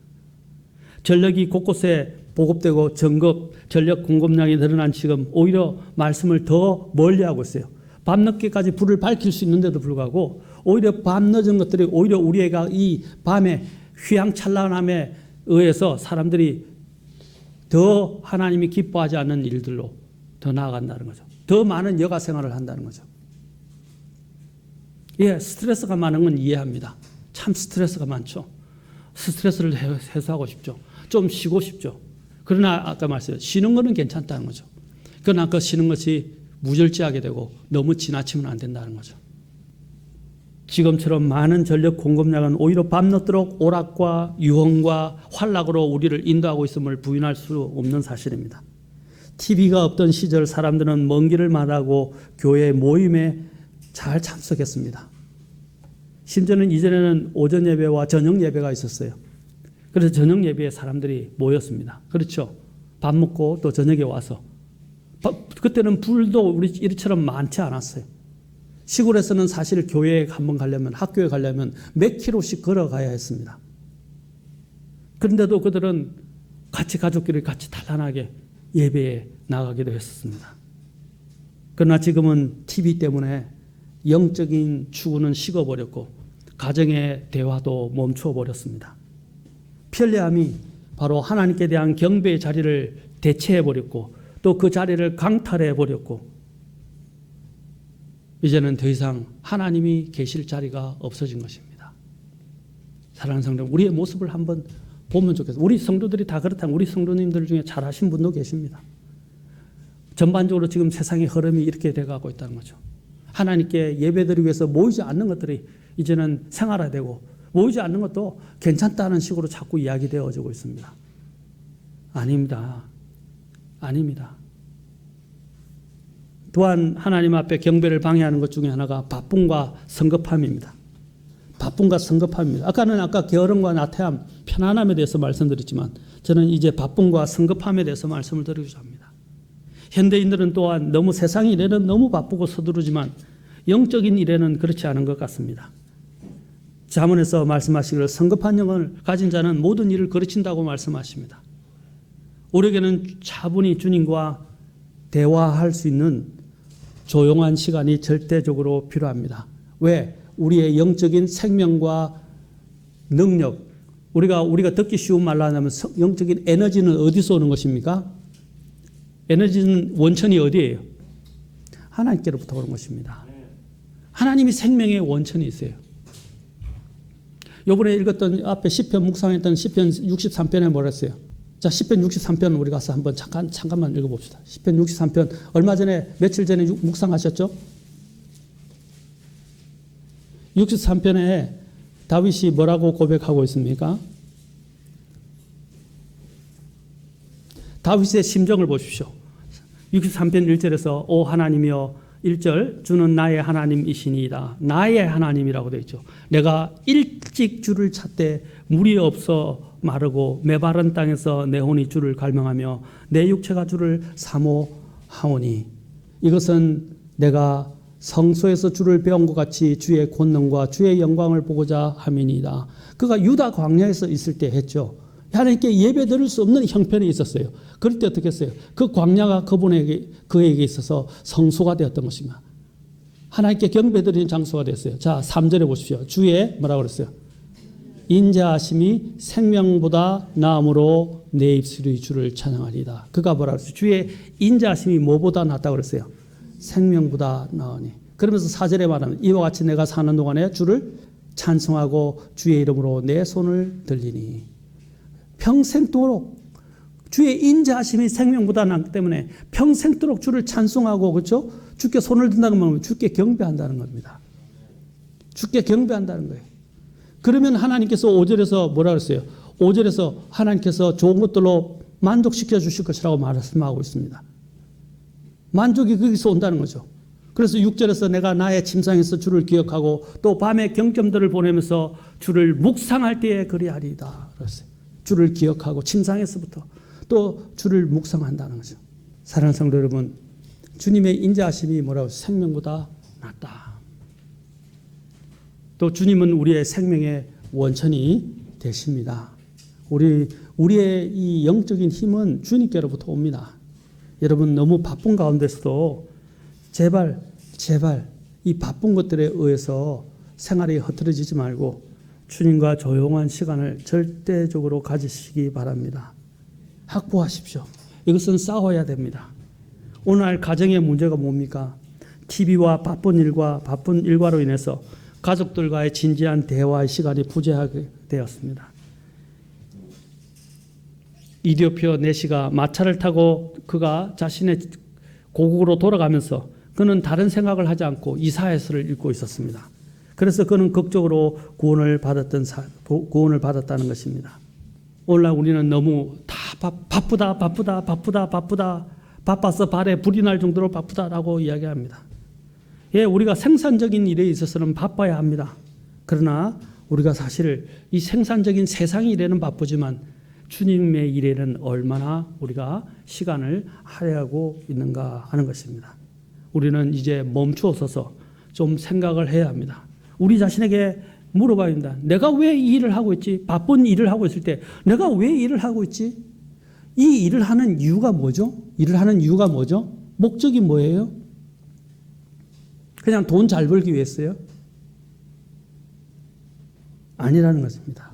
전력이 곳곳에 보급되고 전력 공급량이 늘어난 지금 오히려 말씀을 더 멀리하고 있어요. 밤늦게까지 불을 밝힐 수 있는데도 불구하고 오히려 밤늦은 것들이 오히려 우리가 이 밤에 휘황찬란함에 의해서 사람들이 더 하나님이 기뻐하지 않는 일들로 더 나아간다는 거죠. 더 많은 여가 생활을 한다는 거죠. 예, 스트레스가 많은 건 이해합니다. 참 스트레스가 많죠. 스트레스를 해소하고 싶죠. 좀 쉬고 싶죠. 그러나 아까 말씀드렸죠. 쉬는 거는 괜찮다는 거죠. 그러나 그 쉬는 것이 무절제하게 되고 너무 지나치면 안 된다는 거죠. 지금처럼 많은 전력 공급량은 오히려 밤늦도록 오락과 유흥과 환락으로 우리를 인도하고 있음을 부인할 수 없는 사실입니다. TV가 없던 시절 사람들은 먼 길을 말하고 교회 모임에 잘 참석했습니다. 심지어는 이전에는 오전 예배와 저녁 예배가 있었어요. 그래서 저녁 예배에 사람들이 모였습니다. 그렇죠. 밥 먹고 또 저녁에 와서. 그때는 불도 우리 이처럼 많지 않았어요. 시골에서는 사실 교회에 한번 가려면, 학교에 가려면 몇 킬로씩 걸어가야 했습니다. 그런데도 그들은 같이 가족끼리 같이 단란하게 예배에 나가기도 했었습니다. 그러나 지금은 TV 때문에 영적인 추구는 식어버렸고 가정의 대화도 멈춰버렸습니다. 편리함이 바로 하나님께 대한 경배의 자리를 대체해버렸고 또 그 자리를 강탈해버렸고 이제는 더 이상 하나님이 계실 자리가 없어진 것입니다. 사랑하는 성도, 우리의 모습을 한번 보면 좋겠어요. 우리 성도들이 다 그렇다면 우리 성도님들 중에 잘하신 분도 계십니다. 전반적으로 지금 세상의 흐름이 이렇게 돼가고 있다는 거죠. 하나님께 예배드리기 위해서 모이지 않는 것들이 이제는 생활화되고 모이지 않는 것도 괜찮다는 식으로 자꾸 이야기되어지고 있습니다. 아닙니다. 아닙니다. 또한 하나님 앞에 경배를 방해하는 것 중에 하나가 바쁨과 성급함입니다. 바쁨과 성급함입니다. 아까 게으름과 나태함, 편안함에 대해서 말씀드렸지만 저는 이제 바쁨과 성급함에 대해서 말씀을 드리고자 합니다. 현대인들은 또한 너무 세상 일에는 너무 바쁘고 서두르지만 영적인 일에는 그렇지 않은 것 같습니다. 잠언에서 말씀하시기를 성급한 영을 가진 자는 모든 일을 거르친다고 말씀하십니다. 우리에게는 차분히 주님과 대화할 수 있는 조용한 시간이 절대적으로 필요합니다. 왜? 우리의 영적인 생명과 능력, 우리가 듣기 쉬운 말로 하면 영적인 에너지는 어디서 오는 것입니까? 에너지는 원천이 어디예요? 하나님께로부터 오는 것입니다. 하나님이 생명의 원천이 있어요. 이번에 읽었던 앞에 시편 묵상했던 시편 63편에 뭐라 했어요? 자, 시편 63편 우리 가서 한번 잠깐만 읽어봅시다. 시편 63편 얼마 전에 며칠 전에 묵상하셨죠? 63편에 다윗이 뭐라고 고백하고 있습니까? 다윗의 심정을 보십시오. 63편 1절에서 오 하나님이여 1절 주는 나의 하나님이시니이다. 나의 하나님이라고 되어 있죠. 내가 일찍 주를 찾되 물이 없어 마르고 메마른 땅에서 내 혼이 주를 갈망하며 내 육체가 주를 사모하오니 이것은 내가 성소에서 주를 배운 것 같이 주의 권능과 주의 영광을 보고자 함이니이다. 그가 유다 광야에서 있을 때 했죠. 하나님께 예배 드릴 수 없는 형편이 있었어요. 그럴 때 어떻게 했어요? 그 광야가 그에게 있어서 성소가 되었던 것입니다. 하나님께 경배 드리는 장소가 됐어요. 자, 3절에 보십시오. 주의 뭐라고 그랬어요? 인자하심이 생명보다 나음으로 내 입술이 주를 찬양하리이다. 그가 뭐라고 그랬어요? 주의 인자하심이 뭐보다 낫다고 그랬어요? 생명보다 나으니. 그러면서 4절에 말하면 이와 같이 내가 사는 동안에 주를 찬송하고 주의 이름으로 내 손을 들리니. 평생도록 주의 인자하심이 생명보다 낫기 때문에 평생도록 주를 찬송하고 그렇죠? 주께 손을 든다는 건 주께 경배한다는 겁니다. 주께 경배한다는 거예요. 그러면 하나님께서 5절에서 뭐라 그랬어요? 5절에서 하나님께서 좋은 것들로 만족시켜 주실 것이라고 말씀하고 있습니다. 만족이 거기서 온다는 거죠. 그래서 6절에서 내가 나의 침상에서 주를 기억하고 또 밤에 경점들을 보내면서 주를 묵상할 때에 그리하리이다. 그랬어요. 주를 기억하고 침상에서부터 또 주를 묵상한다는 거죠. 사랑하는 성도 여러분, 주님의 인자하심이 뭐라고 생명보다 낫다. 또 주님은 우리의 생명의 원천이 되십니다. 우리의 이 영적인 힘은 주님께로부터 옵니다. 여러분 너무 바쁜 가운데서도 제발 이 바쁜 것들에 의해서 생활이 흐트러지지 말고 주님과 조용한 시간을 절대적으로 가지시기 바랍니다. 확보하십시오. 이것은 싸워야 됩니다. 오늘 가정의 문제가 뭡니까? TV와 바쁜 일과로 인해서 가족들과의 진지한 대화의 시간이 부재하게 되었습니다. 이디오피아 내시가 마차를 타고 그가 자신의 고국으로 돌아가면서 그는 다른 생각을 하지 않고 이사야서를 읽고 있었습니다. 그래서 그는 극적으로 구원을 받았다는 것입니다. 오늘날 우리는 너무 다 바빠서 발에 불이 날 정도로 바쁘다라고 이야기합니다. 예, 우리가 생산적인 일에 있어서는 바빠야 합니다. 그러나 우리가 사실 이 생산적인 세상의 일에는 바쁘지만 주님의 일에는 얼마나 우리가 시간을 할애하고 있는가 하는 것입니다. 우리는 이제 멈추어 서서 좀 생각을 해야 합니다. 우리 자신에게 물어봐야 합니다. 내가 왜 이 일을 하고 있지? 바쁜 일을 하고 있을 때 내가 왜 일을 하고 있지? 이 일을 하는 이유가 뭐죠? 일을 하는 이유가 뭐죠? 목적이 뭐예요? 그냥 돈 잘 벌기 위해서요? 아니라는 것입니다.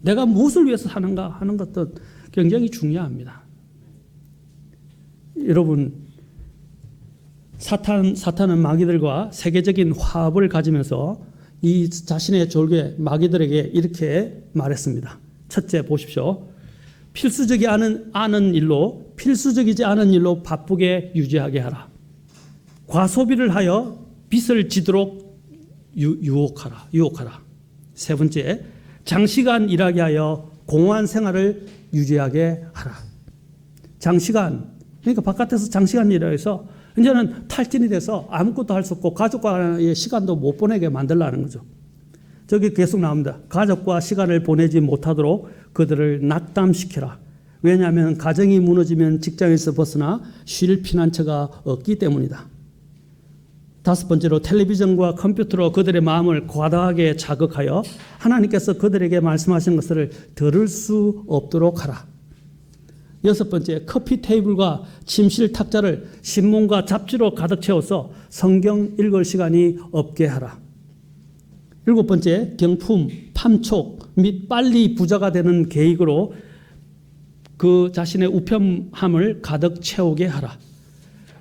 내가 무엇을 위해서 사는가 하는 것도 굉장히 중요합니다. 여러분, 사탄은 마귀들과 세계적인 화합을 가지면서 이 자신의 졸개 마귀들에게 이렇게 말했습니다. 첫째 보십시오. 필수적이지 않은 일로 바쁘게 유지하게 하라. 과소비를 하여 빚을 지도록 유혹하라. 세 번째, 장시간 일하게 하여 공허한 생활을 유지하게 하라. 장시간, 그러니까 바깥에서 장시간 일해서 이제는 탈진이 돼서 아무것도 할 수 없고 가족과의 시간도 못 보내게 만들라는 거죠. 저기 계속 나옵니다. 가족과 시간을 보내지 못하도록 그들을 낙담시켜라. 왜냐하면 가정이 무너지면 직장에서 벗어나 쉴 피난처가 없기 때문이다. 다섯 번째로 텔레비전과 컴퓨터로 그들의 마음을 과다하게 자극하여 하나님께서 그들에게 말씀하신 것을 들을 수 없도록 하라. 여섯 번째, 커피 테이블과 침실 탁자를 신문과 잡지로 가득 채워서 성경 읽을 시간이 없게 하라. 일곱 번째, 경품, 판촉 및 빨리 부자가 되는 계획으로 그 자신의 우편함을 가득 채우게 하라.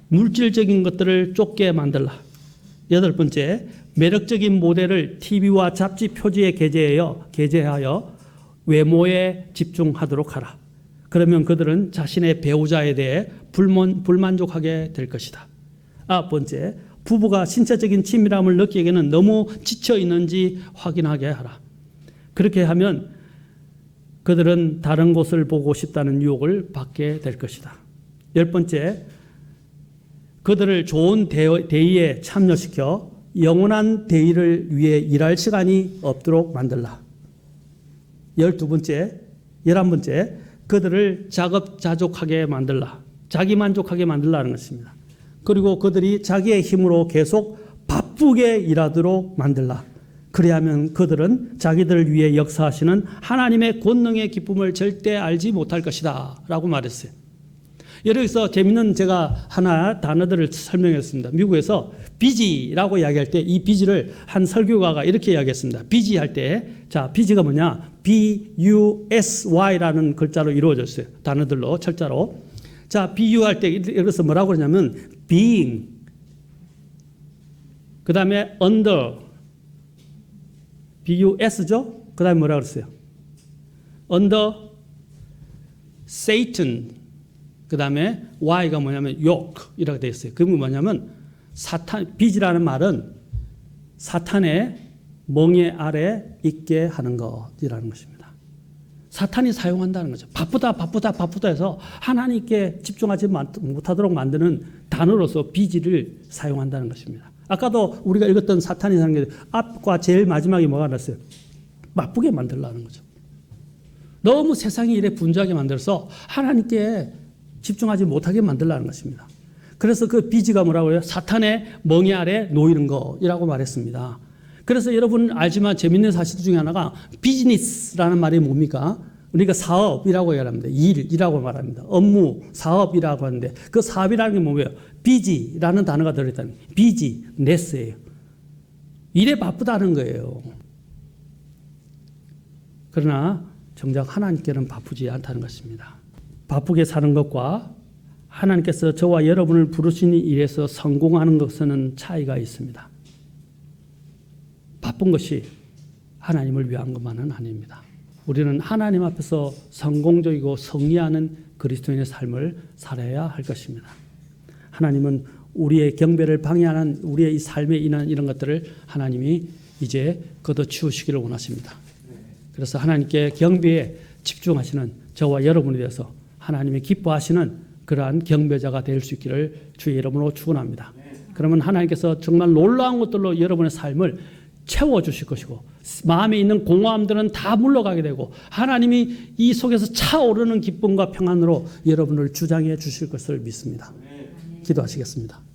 물질적인 것들을 쫓게 만들라. 여덟 번째, 매력적인 모델을 TV와 잡지 표지에 게재하여 외모에 집중하도록 하라. 그러면 그들은 자신의 배우자에 대해 불만족하게 될 것이다. 아홉 번째, 부부가 신체적인 친밀함을 느끼기에는 너무 지쳐 있는지 확인하게 하라. 그렇게 하면 그들은 다른 곳을 보고 싶다는 유혹을 받게 될 것이다. 열 번째, 그들을 좋은 대의에 참여시켜 영원한 대의를 위해 일할 시간이 없도록 만들라. 12번째, 11번째, 그들을 자급자족하게 만들라. 자기만족하게 만들라는 것입니다. 그리고 그들이 자기의 힘으로 계속 바쁘게 일하도록 만들라. 그리하면 그들은 자기들을 위해 역사하시는 하나님의 권능의 기쁨을 절대 알지 못할 것이다 라고 말했어요. 여기서 재밌는 제가 하나 단어들을 설명했습니다. 미국에서 비지라고 이야기할 때 이 비지를 한 설교가가 이렇게 이야기했습니다. 비지 할 때, 자, 비지가 뭐냐? BUSY라는 글자로 이루어져 있어요. 단어들로, 철자로. 자, BU 할 때 여기서 뭐라고 그러냐면 being, 그 다음에 under, BUS죠? 그 다음에 뭐라고 그랬어요? under Satan, 그 다음에 Y가 뭐냐면 yoke 이라고 되어 있어요. 그게 뭐냐면 비지라는 말은 사탄의 멍에 아래 있게 하는 것이라는 것입니다. 사탄이 사용한다는 거죠. 바쁘다 해서 하나님께 집중하지 못하도록 만드는 단어로서 비지를 사용한다는 것입니다. 아까도 우리가 읽었던 사탄이 하는 게 앞과 제일 마지막에 뭐가 나왔어요? 바쁘게 만들라는 거죠. 너무 세상의 일에 분주하게 만들어서 하나님께 집중하지 못하게 만들라는 것입니다. 그래서 그 비지가 뭐라고 해요? 사탄의 멍에 아래 놓이는 것이라고 말했습니다. 그래서 여러분 알지만 재밌는 사실 중에 하나가 비즈니스라는 말이 뭡니까? 우리가 사업이라고 얘기합니다. 일이라고 말합니다. 업무, 사업이라고 하는데 그 사업이라는 게 뭐예요? 비지라는 단어가 들어있다는 거예요. 비지네스예요. 일에 바쁘다는 거예요. 그러나 정작 하나님께는 바쁘지 않다는 것입니다. 바쁘게 사는 것과 하나님께서 저와 여러분을 부르신 일에서 성공하는 것은 차이가 있습니다. 바쁜 것이 하나님을 위한 것만은 아닙니다. 우리는 하나님 앞에서 성공적이고 승리하는 그리스도인의 삶을 살아야 할 것입니다. 하나님은 우리의 경배를 방해하는 우리의 이 삶에 인한 이런 것들을 하나님이 이제 걷어치우시기를 원하십니다. 그래서 하나님께 경배에 집중하시는 저와 여러분이 되어서 하나님이 기뻐하시는 그러한 경배자가 될 수 있기를 주의 이름으로 축원합니다. 그러면 하나님께서 정말 놀라운 것들로 여러분의 삶을 채워주실 것이고 마음에 있는 공허함들은 다 물러가게 되고 하나님이 이 속에서 차오르는 기쁨과 평안으로 여러분을 주장해 주실 것을 믿습니다. 기도하시겠습니다.